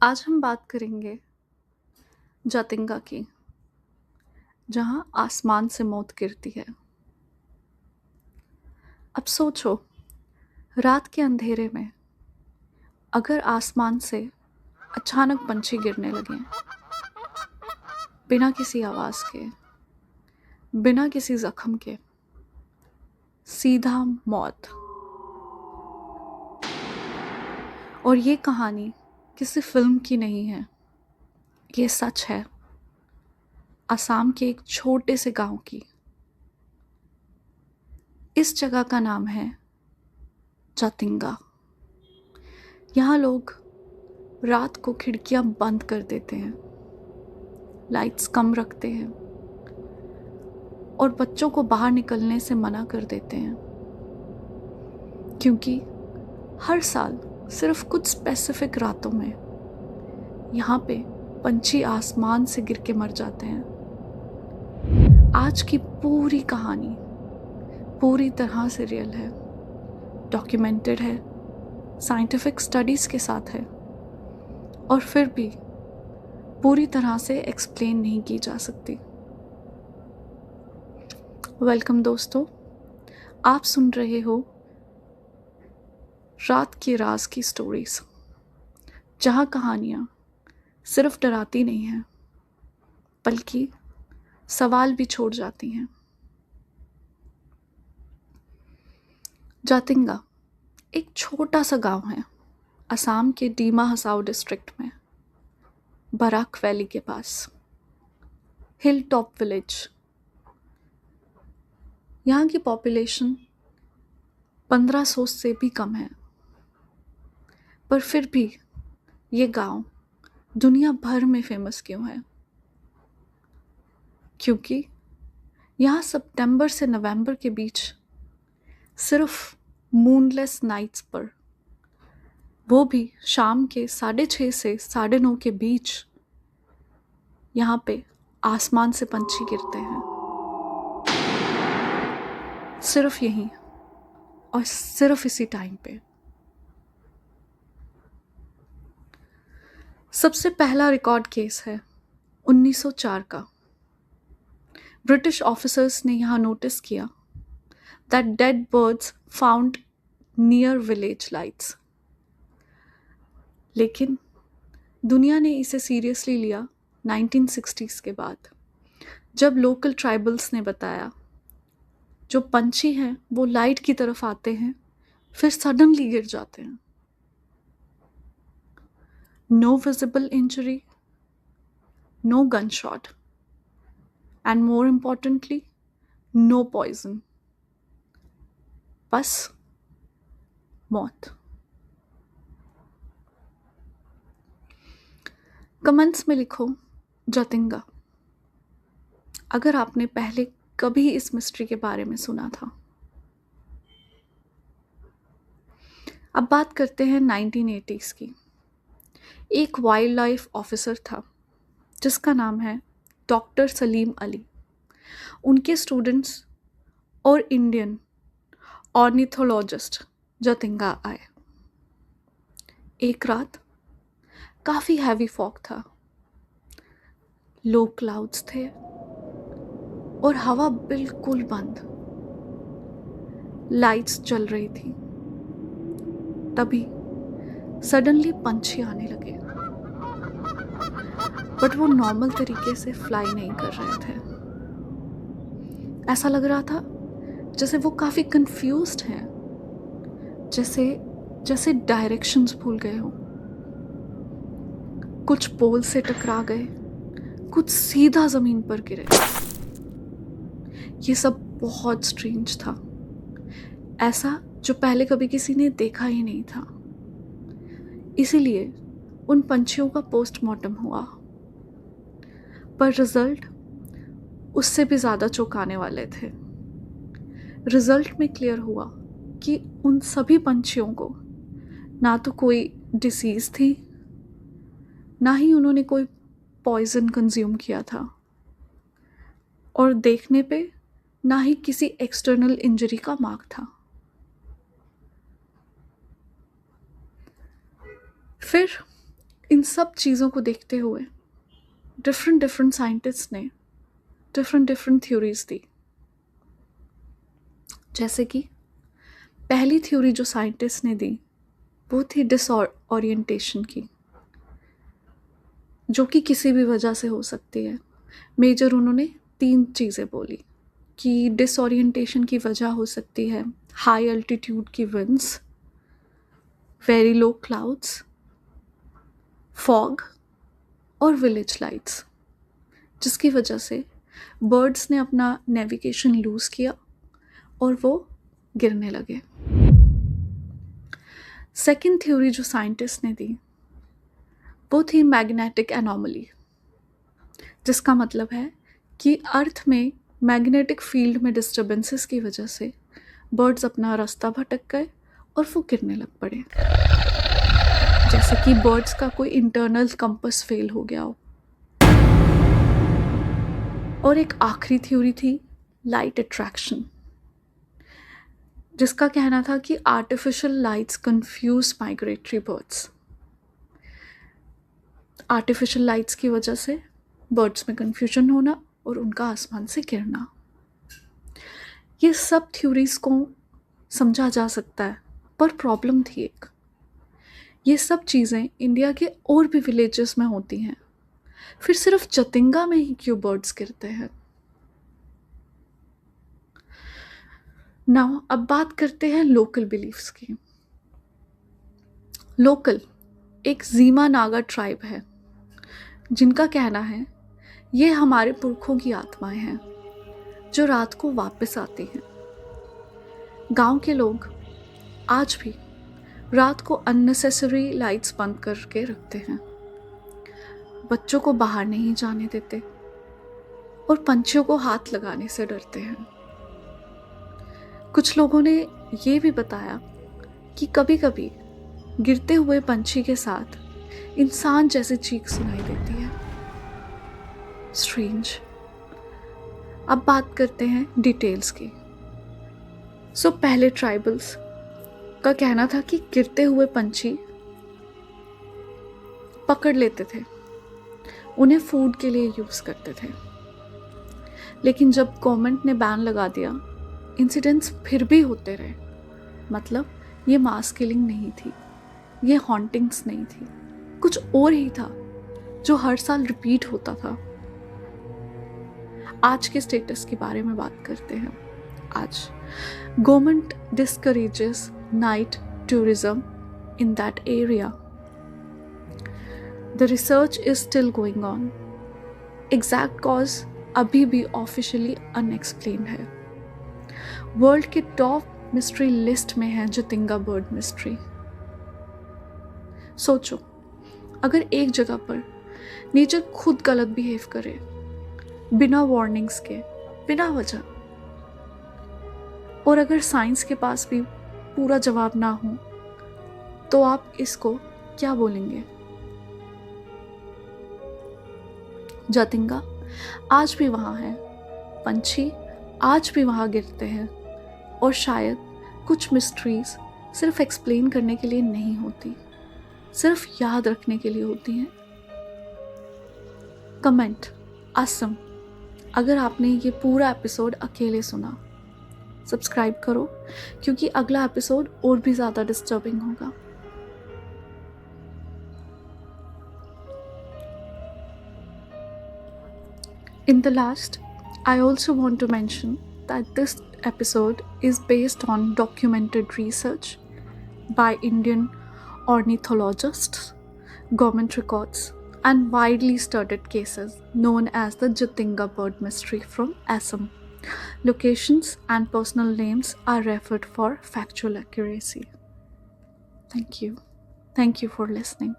आज हम बात करेंगे जातिंगा की, जहाँ आसमान से मौत गिरती है। अब सोचो, रात के अंधेरे में अगर आसमान से अचानक पंछी गिरने लगे, बिना किसी आवाज़ के, बिना किसी जख्म के, सीधा मौत। और ये कहानी किसी फिल्म की नहीं है, ये सच है असम के एक छोटे से गांव की। इस जगह का नाम है जातिंगा। यहाँ लोग रात को खिड़कियां बंद कर देते हैं, लाइट्स कम रखते हैं और बच्चों को बाहर निकलने से मना कर देते हैं, क्योंकि हर साल सिर्फ कुछ स्पेसिफिक रातों में यहाँ पे पंछी आसमान से गिर के मर जाते हैं। आज की पूरी कहानी पूरी तरह से रियल है, डॉक्यूमेंटेड है, साइंटिफिक स्टडीज़ के साथ है, और फिर भी पूरी तरह से एक्सप्लेन नहीं की जा सकती। वेलकम दोस्तों, आप सुन रहे हो रात के राज की स्टोरीज, जहाँ कहानियाँ सिर्फ डराती नहीं हैं बल्कि सवाल भी छोड़ जाती हैं। जातिंगा एक छोटा सा गांव है असम के डीमा हसाओ डिस्ट्रिक्ट में, बराक वैली के पास, हिल टॉप विलेज। यहाँ की पॉपुलेशन 1500 से भी कम है, पर फिर भी ये गांव दुनिया भर में फेमस क्यों है? क्योंकि यहाँ सितंबर से नवंबर के बीच सिर्फ मूनलेस नाइट्स पर, वो भी शाम के 6:30 से 9:30 के बीच, यहाँ पे आसमान से पंछी गिरते हैं। सिर्फ यहीं और सिर्फ इसी टाइम पे। सबसे पहला रिकॉर्ड केस है 1904 का। ब्रिटिश ऑफिसर्स ने यहाँ नोटिस किया that dead birds found near village lights. लेकिन दुनिया ने इसे सीरियसली लिया 1960s के बाद, जब लोकल ट्राइबल्स ने बताया जो पंछी हैं वो लाइट की तरफ आते हैं फिर सडनली गिर जाते हैं। No visible injury, no gunshot, and more importantly no poison, बस मौत। कमेंट्स में लिखो जातिंगा अगर आपने पहले कभी इस मिस्ट्री के बारे में सुना था। अब बात करते हैं 1980s की। एक वाइल्ड लाइफ ऑफिसर था जिसका नाम है डॉक्टर सलीम अली। उनके स्टूडेंट्स और इंडियन ऑर्निथोलॉजिस्ट जातिंगा आए। एक रात काफ़ी हैवी फॉग था, लो क्लाउड्स थे और हवा बिल्कुल बंद। लाइट्स जल रही थी। तभी सडनली पंछी आने लगे, बट वो नॉर्मल तरीके से फ्लाई नहीं कर रहे थे। ऐसा लग रहा था जैसे वो काफ़ी कंफ्यूज्ड हैं, जैसे डायरेक्शंस भूल गए हो। कुछ पोल से टकरा गए, कुछ सीधा ज़मीन पर गिरे। ये सब बहुत स्ट्रेंज था, ऐसा जो पहले कभी किसी ने देखा ही नहीं था। इसीलिए उन पंछियों का पोस्टमार्टम हुआ, पर रिजल्ट उससे भी ज़्यादा चौंकाने वाले थे। रिजल्ट में क्लियर हुआ कि उन सभी पंछियों को ना तो कोई डिसीज़ थी, ना ही उन्होंने कोई पॉइजन कंज्यूम किया था, और देखने पे ना ही किसी एक्सटर्नल इंजरी का मार्क था। फिर इन सब चीज़ों को देखते हुए डिफरेंट डिफरेंट साइंटिस्ट ने डिफरेंट डिफरेंट थ्योरीज दी। जैसे कि पहली थ्योरी जो साइंटिस्ट ने दी वो थी डिसओरिएंटेशन की, जो कि किसी भी वजह से हो सकती है। मेजर उन्होंने 3 चीज़ें बोली कि डिसओरिएंटेशन की वजह हो सकती है हाई अल्टीट्यूड की winds, very low clouds, fog और विलेज लाइट्स, जिसकी वजह से बर्ड्स ने अपना नेविगेशन लूज़ किया और वो गिरने लगे। सेकेंड थ्योरी जो साइंटिस्ट ने दी वो थी मैग्नेटिक एनोमली, जिसका मतलब है कि अर्थ में मैग्नेटिक फील्ड में डिस्टर्बेंसेस की वजह से बर्ड्स अपना रास्ता भटक गए और वो गिरने लग पड़े, जैसे कि बर्ड्स का कोई इंटरनल कंपास फेल हो गया हो। और एक आखिरी थ्योरी थी लाइट अट्रैक्शन, जिसका कहना था कि artificial lights confuse migratory birds. Artificial lights की वजह से बर्ड्स में कंफ्यूजन होना और उनका आसमान से गिरना। ये सब थ्योरीज को समझा जा सकता है, पर प्रॉब्लम थी एक, ये सब चीज़ें इंडिया के और भी विलेजेस में होती हैं, फिर सिर्फ जतिंगा में ही क्यों बर्ड्स गिरते हैं। नाउ अब बात करते हैं लोकल बिलीफ्स की। लोकल एक ज़ीमा नागा ट्राइब है, जिनका कहना है ये हमारे पुरखों की आत्माएं हैं जो रात को वापस आती हैं। गांव के लोग आज भी रात को अननेसेसरी लाइट्स बंद करके रखते हैं, बच्चों को बाहर नहीं जाने देते और पंछियों को हाथ लगाने से डरते हैं। कुछ लोगों ने ये भी बताया कि कभी कभी गिरते हुए पंछी के साथ इंसान जैसी चीख सुनाई देती है। स्ट्रेंज। अब बात करते हैं डिटेल्स की। पहले ट्राइबल्स का कहना था कि गिरते हुए पंछी पकड़ लेते थे, उन्हें फूड के लिए यूज़ करते थे। लेकिन जब गवर्नमेंट ने बैन लगा दिया, इंसिडेंट्स फिर भी होते रहे। मतलब ये मास किलिंग नहीं थी, ये हॉन्टिंग्स नहीं थी, कुछ और ही था जो हर साल रिपीट होता था। आज के स्टेटस के बारे में बात करते हैं। आज government discourages night tourism in that area. The research is still going on. Exact cause अभी भी ऑफिशियली अनएक्सप्लेन्ड है। वर्ल्ड के टॉप मिस्ट्री लिस्ट में है जतिंगा बर्ड मिस्ट्री। सोचो, अगर एक जगह पर नेचर खुद गलत बिहेव करे, बिना वार्निंग्स के, बिना वजह, और अगर साइंस के पास भी पूरा जवाब ना हो, तो आप इसको क्या बोलेंगे? जतिंगा आज भी वहाँ है, पंछी आज भी वहाँ गिरते हैं, और शायद कुछ मिस्ट्रीज सिर्फ एक्सप्लेन करने के लिए नहीं होती, सिर्फ याद रखने के लिए होती हैं। कमेंट असम अगर आपने ये पूरा एपिसोड अकेले सुना। सब्सक्राइब करो, क्योंकि अगला एपिसोड और भी ज़्यादा डिस्टर्बिंग होगा। In the last, I also want to mention that this episode is based on documented research by Indian ornithologists, government records, and widely studied cases known as the Jatinga bird mystery from Assam. Locations and personal names are referred for factual accuracy. Thank you. Thank you for listening.